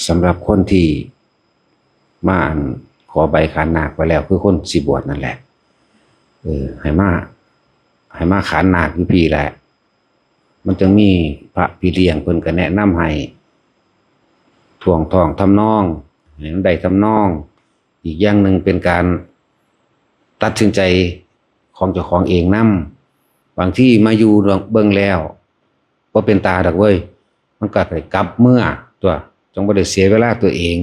สำหรับคนที่มาขอใบขานนาคไปแล้วคือคนสิบวชนั่นแหละให้มาขานนาคอยู่พี่แหละมันจึงมีพระพี่เลี้ยงเพิ่นก็แนะนำให้ท่วงท่องทำนองให้มันได้ทำนองอีกอย่างหนึ่งเป็นการตัดสินใจของเจ้าของเองนำบางที่มาอยู่เบิ่งแล้วบ่เป็นตาดอกเว้ยมันก็ได้กลับเมื่อตัวจงบ่ได้เสียเวลาตัวเอง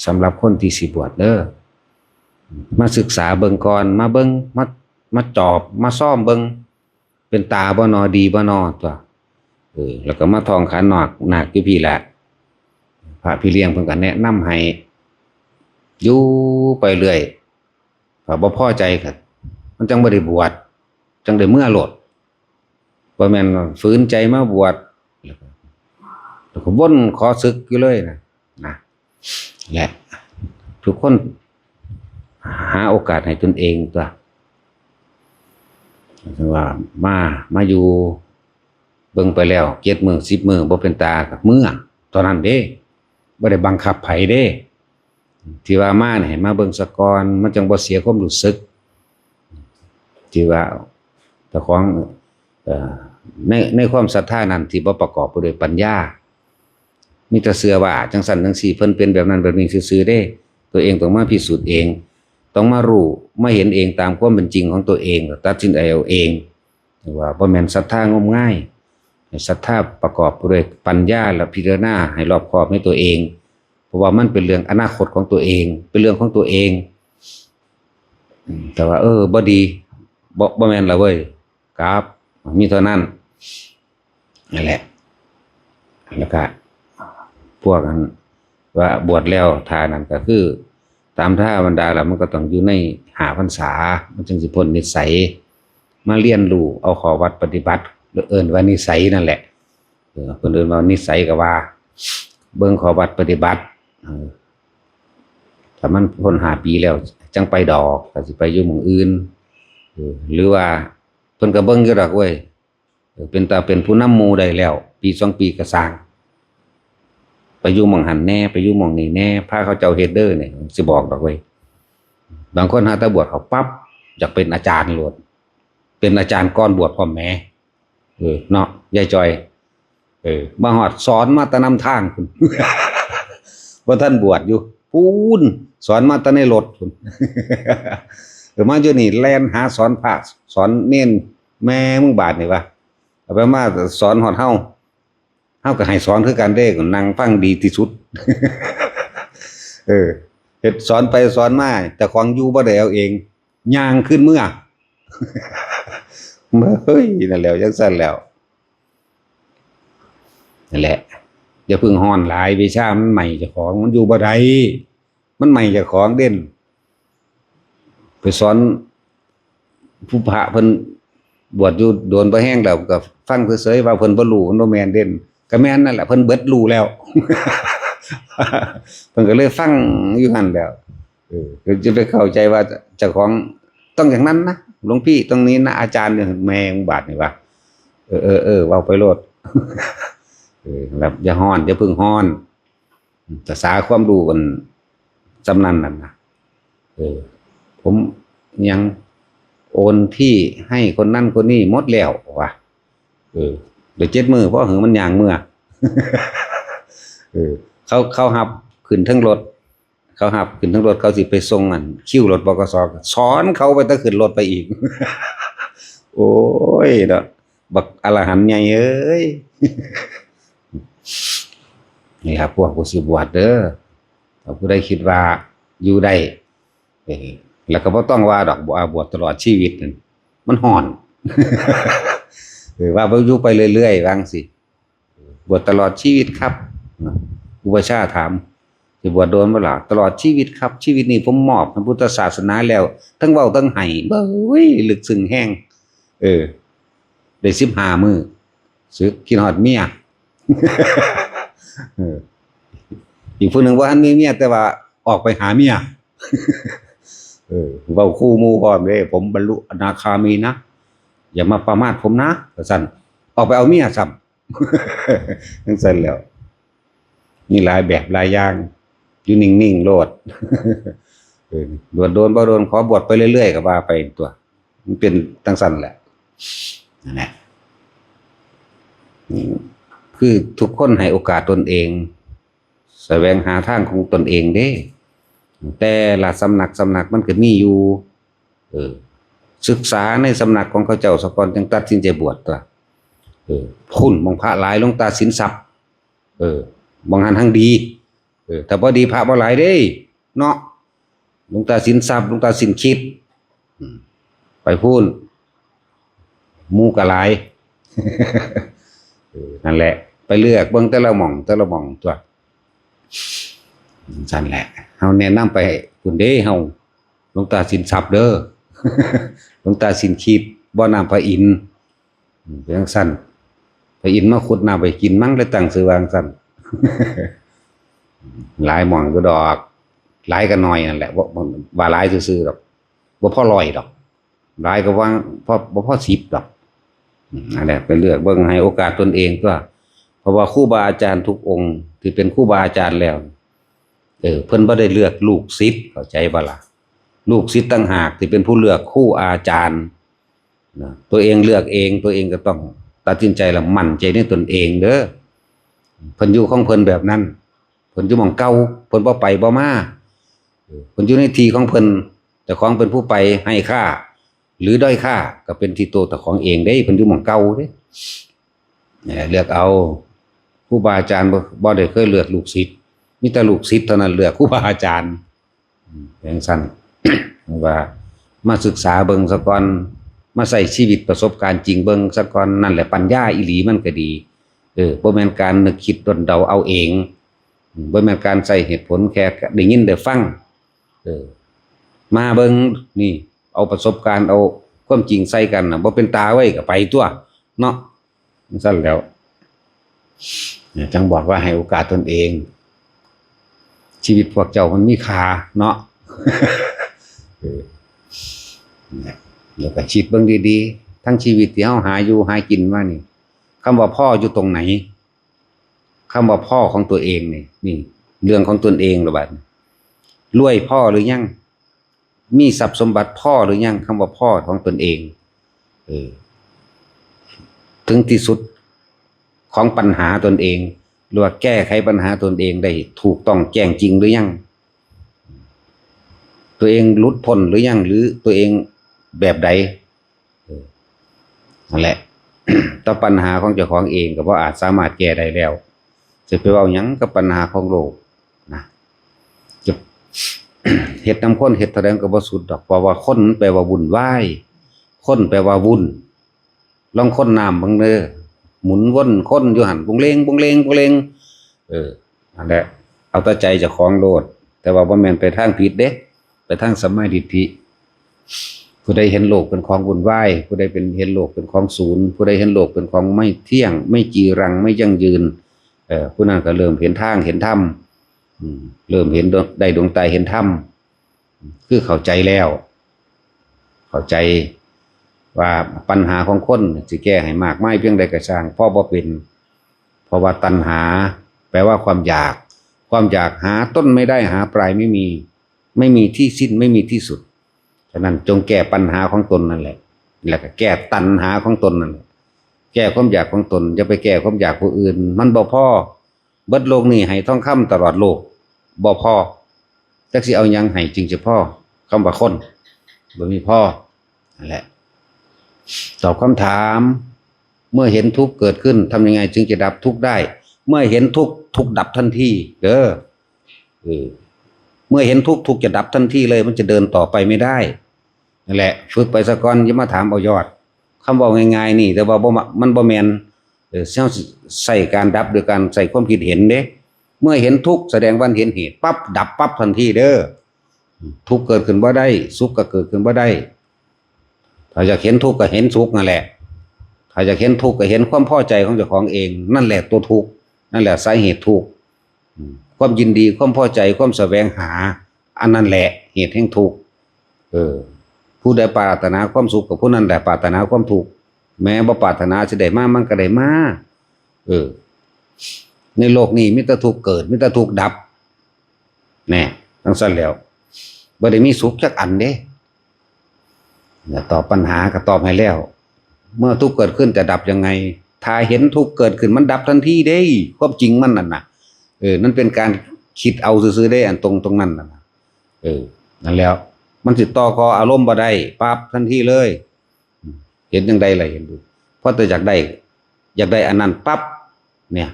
สำหรับคนที่สิบวชเด้อมาศึกษาเบิ่งก่อนมาเบิ่งมาจอบมาซ่อมเบิ่งเป็นตาบ่นอดีบ่นอตัวแล้วก็มาท่องขันนาคอยู่พี่แหละพระพี่เลี้ยงเพิ่นก็แนะนำให้อยู่ไปเรื่อยถ้าบ่พอใจก็มันจังบ่ได้บวชจังได้เมื่อโลดบ่แม่นฝืนใจมาบวชแล้วก็วนขอศึกอยู่เลยนะและทุกคนหาโอกาสให้ตนเองตัวว่ามาอยู่เบิ่งไปแล้ว7 มื้อ10 มื้อบ่เป็นตากับเมื่อตอนนั้นเด้บ่ได้บังคับไผเด้ที่ว่ามาเนี่ยให้มาเบิ่งสะก่อนมันจังบ่เสียความรู้สึกที่ว่าเจ้าของในความศรัทธานั้นที่บ่ประกอบไปด้วยปัญญามีแต่เชื่อว่าจังซั่นจังซี่เพิ่นเป็นแบบนั้นแบบนี้ซื่อๆเด้ตัวเองต้องมาพิสูจน์เองต้องมารู้มาเห็นเองตามความเป็นจริงของตัวเองตัดสินใจเอาเองว่าบ่แม่นศรัทธางมง่ายศรัทธาประกอบไปด้วยปัญญาและพิจารณาให้รอบคอบในตัวเองเพราะว่ามันเป็นเรื่องอนาคตของตัวเองเป็นเรื่องของตัวเองแต่ว่าบ่ดีบ่แม่นละเว้ยครับมีเท่านั้นนั่นแหละแล้วก็พวกนั้นว่าบวชแล้วทานั้นก็คือตามท่าบรรดาแล้วมันก็ต้องอยู่ใน5 พรรษามันจึงสิพ้นนิสัยมาเรียนรู้เอาข้อวัดปฏิบัติเอิ้นว่านิสัยนั่นแหละเพิ่นเอิ้นว่านิสัยก็ว่าเบิ่งข้อวัดปฏิบัติถ้ามันพ้น5 ปีแล้วจังไปดอกก็สิไปอยู่หม้องอื่นหรือว่าเพิ่นก็เบิ่งอยู่ดอกเว้ยเป็นผู้นำหมู่ได้แล้วปี2 ปีก็สร้างไปอยู่หม่องหันแน่ไปอยู่หม่องนี้แน่พาเขาเจ้าเฮ็ดเด้อเนี่ยสิบอกดอกเว้ยบางคนหาแต่บวชเขาปั๊บอยากเป็นอาจารย์โลดเป็นอาจารย์ก่อนบวชพร้อมแหมเนาะยายจอยมาฮอดสอนมาแต่นำทางพุ่น บ่ทันบวชอยู่ปูนสอนมาแต่ในรถพุ่น มาอยู่นี่แล่นหาสอนพระสอนเน้นแม่มึงบาดนี่วะเอาไปมาสอนฮอดเฮาก็ให้สอนคือกันเด้ก็นั่งฟังดีที่สุด เฮ็ดสอนไปสอนมาแต่ของอยู่บ่ได้เอาเองย่างขึ้นเมื่อ เฮ้ยนั่นแหละจังซั่นแล้วนั่นแหละอย่าเพิ่งฮ้อนหลายวิชามันใหม่เจ้าของมันอยู่บ่ได้มันใหม่เจ้าของเด่นไปสอนผู้พระเพิ่นบวชอยู่โดนบ่แห้งแล้วก็ฟังเฉยๆว่าเพิ่นบ่รู้มันบ่แม่นเด่นก็แม่นนั่นแหละเพิ่นเบิดรู้แล้ว เพิ่นก็เลยฟังอยู่หั่นแล้วคือจะไปเข้าใจว่าเจ้าของต้องอย่างนั้นนะหลวงพี่ตรงนี้นะอาจารย์เนี่ยแม่งบาดนี่ว่าเว้าไปโลด แบบอย่าฮ้อนอย่าพึ่งฮ้อนภาษาความรู้กันจำนั้นนั่นนะผมยังโอนที่ให้คนนั้นคนนี้หมดแล้วว่ะเดี๋ยว7 มื้อเพราะหึงมันย่างเมื่อ เขาหับขึ้นทั้งรถเขาหับขึ้นทั้งรถเขาสิไปส่งอันคิวรถบกสสอนเขาไปตะขึ้นรถไปอีก โอ้ยเนาะบักอรหันต์ใหญ่เอ้ย นี่ครับพวกผู้สิบวชเด้อถ้าผู้ใดคิดว่าอยู่ได้แล้วก็บ่ต้องว่าดอกบวชตลอดชีวิตนั่นมันฮ้อน ว่าบ่อยู่ไปเรื่อยๆว่าจังซี่บวชตลอดชีวิตครับอุปชฌาย์ถามสิบวชโดนบ่ล่ะตลอดชีวิตครับชีวิตนี้ผมมอบพระพุทธศาสนาแล้วทั้งเว้าทั้งให้เบ้ยลึกซึ้งแฮงได้15 มื้อสึกคิดฮอดเมีย อีกผู้หนึ่งว่าท่านมีเมียแต่ว่าออกไปหาเมีย เว้าคู่หมู่พร้อมเด้ผมบรรลุอนาคามีนะอย่ามาประมาทผมนะว่าซั่นออกไปเอาเมียซ้ำ จังซั่นแล้ว มีหลายแบบหลายอย่างอยู่นิ่งๆโลด บวชโดนบ่โดนขอบวชไปเรื่อยๆก็ว่าไปตัวมันเป็นตั้งสั้นแหละนั่นแหละคือทุกคนให้โอกาสตนเองแสวงหาทางของตนเองเด้แต่ละสำนักมันก็มีอยู่ศึกษาในสำนักของเขาเจ้าสกอนจึงตัดสินใจบวชตัวพุ่นมองพระหลายหลวงตาสินทรัพย์มองหันทางดีถ้าบ่ดีพระบ่หลายเด้เนาะหลวงตาสินทรัพย์หลวงตาสินคิดไปพูนหมู่ก็หลาย นั่นแหละไปเลือกเบิ่งแต่ละหม่องตัวนั่นแหละเฮาแนะนำไปคุณเด้เฮาหลวงตาสินทรัพย์เด้อ หลวงตาสินคิดบ่อน้ำพระอินทร์เป็นจังซั่นพระอินทร์มาขุดน้ำไปกินมั้งเลยตั้งชื่อว่าจังซั่น หลายหม่องก็ดอกหลายก็น้อยนั่นแหละว่าหลายซื่อๆดอกบ่พอ100ดอกหลายก็ว่าบ่พอ10ดอกนั่นแหละไปเลือกเบิ่งให้โอกาสตนเองตัวเพราะว่าครูบาอาจารย์ทุกองค์ที่เป็นครูบาอาจารย์แล้วเพิ่นบ่ได้เลือกลูกศิษย์เข้าใจบ่ล่ะลูกศิษย์ต่างหากที่เป็นผู้เลือกครูอาจารย์นะตัวเองเลือกเองตัวเองก็ต้องตัดสินใจแล้วมั่นใจในตนเองเด้อเพิ่นอยู่ของเพิ่นแบบนั้นเพิ่นอยู่หม่องเก่าเพิ่นบ่ไปบ่มาเพิ่นอยู่ในที่ของเพิ่นแต่ของเป็นผู้ไปให้ค่าหรือด้อยค่าก็เป็นที่ตัวแต่ของเองเด้เพิ่นอยู่หม่องเก่าเด้เลือกเอาครูบาอาจารย์บ่ได้เคยเลือกลูกศิษย์มีแต่ลูกศิษย์เท่านั้นเลือกครูบาอาจารย์อย่างสั้น ว่ามาศึกษาเบิ่งซะก่อนมาใส่ชีวิตประสบการณ์จริงเบิ่งซะก่อนนั่นแหละปัญญาอีหลีมันก็ดีบ่แม่นการนึกคิดดนเดาเอาเองบ่แม่นการใส่เหตุผลแค่ได้ยินได้ฟังมาเบิ่งนี่เอาประสบการณ์เอาความจริงใส่กันน่ะบ่เป็นตาไว้ก็ไปตัวเนาะซั่นแล้วจังบอกว่าให้โอกาสตนเองชีวิตพวกเจ้ามันมีค่าเนาะ แล้วก็คิดเบิ่งดีๆทั้งชีวิตที่เฮาหาอยู่หากินมานี่คำว่าพ่ออยู่ตรงไหนคำว่าพ่อของตัวเองนี่เรื่องของตนเองหรือบัดรวยพ่อหรือยังมีทรัพย์สมบัติพ่อหรือยังคำว่าพ่อของตนเองถึงที่สุดของปัญหาตนเองหรือว่าแก้ไขปัญหาตนเองได้ถูกต้องแจ้งจริงหรือยังตัวเองหลุดพ้นหรือยังหรือตัวเองแบบใดนั่นแหละ ต่อปัญหาของเจ้าของเองก็บ่อาจสามารถแก้ได้แล้วจะไปเว้าหยังกับปัญหาของโลกนะจะ เฮ็ดนำคนเฮ็ดเท่าใดก็บ่สุดดอกเพราะว่าคนแปลว่าวุ่นวายคนแปลว่าวุ่นลองคนน้ำบังเด้อหมุนวนคนอยู่หั่นบุงเลงนั่นแหละเอาแต่ใจเจ้าของโลดแต่ว่าบ่แม่นไปทางผิดเด้ไปทางสัมมาทิฏฐิผู้ใดเห็นโลกเป็นของวุ่นวายผู้ใดเห็นโลกเป็นของศูนย์ผู้ใดเห็นโลกเป็นของไม่เที่ยงไม่จีรังไม่ยั่งยืนผู้นั้นก็เริ่มเห็นทางเห็นธรรมเริ่มเห็นได้ดวงตาเห็นธรรมคือเข้าใจแล้วเข้าใจว่าปัญหาของคนสิแก้ให้มากมายเพียงใดก็ช่างเพราะบ่เป็นเพราะว่าตัณหาแปลว่าความอยากหาต้นไม่ได้หาปลายไม่มีที่สิ้นไม่มีที่สุดฉะนั้นจงแก้ปัญหาของตนนั่นแหละแล้วก็แก้ตัณหาของตนนั่นแหละแก้ความอยากของตนอย่าไปแก้ความอยากผู้อื่นมันบ่พอเบิดโลกนี้ให้ทองคำตลอดโลกบ่พอจักสิเอาหยังให้จึงจะพอคำว่าคนบ่มีพอนั่นแหละตอบคำถามเมื่อเห็นทุกข์เกิดขึ้นทำยังไงจึงจะดับทุกข์ได้เมื่อเห็นทุกข์ดับทันทีเมื่อเห็นทุกข์จะดับทันทีเลยมันจะเดินต่อไปไม่ได้นั่นแหละฝึกไปซะก่อนอย่ามาถามเอายอดคำบอกง่ายๆนี่แต่ว่ามันบ่แม่นใส่การดับโดยการใส่ความคิดเห็นเด้เมื่อเห็นทุกข์แสดงว่าเห็นเหตุปั๊บดับปั๊บทันทีเด้อทุกข์เกิดขึ้นบ่ได้สุขก็เกิดขึ้นบ่ได้ถ้าอยากเห็นทุกข์ก็เห็นสุขนั่นแหละถ้าอยากเห็นทุกข์ก็เห็นความพอใจของเจ้าของเองนั่นแหละตัวทุกข์นั่นแหละสาเหตุทุกข์ความยินดีความพอใจความแสวงหาอันนั้นแหละเหตุแห่งทุกข์ผู้ใดปรารถนาความสุขกับผู้นั้นแหละปรารถนาความทุกข์แม้บ่ปรารถนาสิได้มามันก็ได้มา ในโลกนี้มีแต่ทุกข์เกิดมีแต่ทุกข์ดับแน่ทั้งสั้นแล้วบ่ได้มีสุขจักอันเด้ตอบปัญหาก็ตอบให้แล้ว เมื่อทุกข์เกิดขึ้นจะดับยังไงถ้าเห็นทุกข์เกิดขึ้นมันดับทันทีเด้ความจริงมันนั่นน่ะนั่นเป็นการคิดเอาซื่อๆได้อันตรงนั้นน่ะนั่นแล้วมันสิต่ออารมณ์บ่ได้ปั๊บทันทีเลยเห็นจังได๋ล่ะเห็นดูเพราะแต่อยากได้อันนั้นปั๊บเนี่ย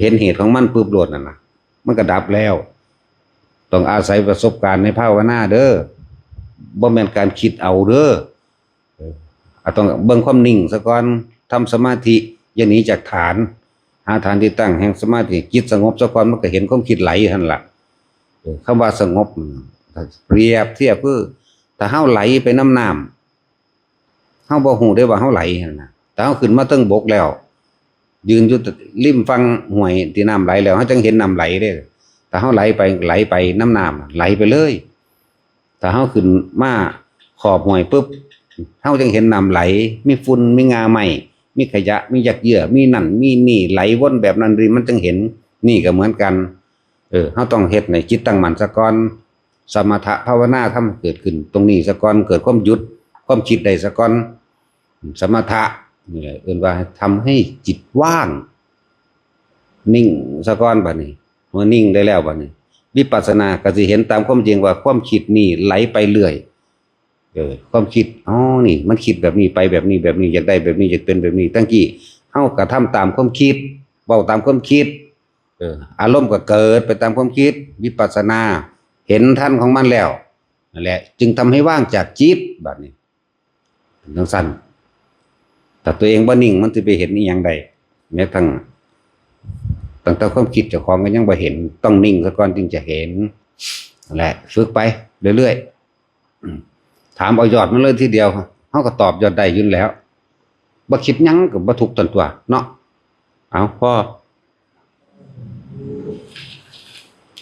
เห็นเหตุของมันปึ๊บโลดนั่นน่ะมันก็ดับแล้วต้องอาศัยประสบการณ์ในภาวนาเด้อบ่แม่นการคิดเอาเด้อต้องเบิ่งความนิ่งซะก่อนทำสมาธิอย่าหนีจากฐานหาฐานที่ตั้งแห่งสมาธิจิตสงบซะก่อนมันก็เห็นความคิดไหลหั่นล่ะคำว่าสงบเปรียบเทียบคือถ้าเฮาไหลไปน้ำเฮาบ่ฮู้ได้ว่าเฮาไหลหั่นน่ะแต่เฮาขึ้นมาเทิงบกแล้วยืนอยู่ริมฝั่งห้วยที่น้ำไหลแล้วเฮาจังเห็นน้ำไหลเด้ถ้าเฮาไหลไปน้ำไหลไปเลยถ้าเฮาขึ้นมาขอบห้วยปุ๊บเฮาจังเห็นน้ำไหลมีฝุ่นมีงาใหม่มีขยะมีหยักเยื่อมีนั่นมีนี่ไหลวนแบบนั้นมันจังเห็นนี่ก็เหมือนกันเฮาต้องเฮ็ดในจิตตั้งมั่นซะก่อนสมถะภาวนาทำเกิดขึ้นตรงนี้ซะก่อนเกิดความหยุดความคิดได้ซะก่อนสมถะนี่เอิ้นว่าทำให้จิตว่างนิ่งซะก่อนบัดนี้เมื่อนิ่งได้แล้วบัดนี้วิปัสสนาก็สิเห็นตามความจริงว่าความคิดนี่ไหลไปเรื่อยความคิดนี่มันคิดแบบนี้ไปแบบนี้อยากได้แบบนี้อยากเป็นแบบนี้ตั้งกี้เฮาก็ทำตามความคิดเว้าตามความคิดอารมณ์ก็เกิดไปตามความคิดวิปัสสนาเห็นทันของมันแล้วนั่นแหละจึงทำให้ว่างจากจิตบัดนี้ทั้งสั้นแต่ตัวเองบ่นิ่งมันสิไปเห็นอีหยังได้แม้ตั้งแต่ความคิดเจ้าของก็ยังบ่เห็นต้องนิ่งซะก่อนจึงจะเห็นนั่นแหละฝึกไปเรื่อยๆถามเอายอดมันเลยทีเดียวเฮาก็ตอบยอดได้อยู่แล้วบ่คิดหยังก็บ่ทุกข์ตนตัวเนาะเอาพอ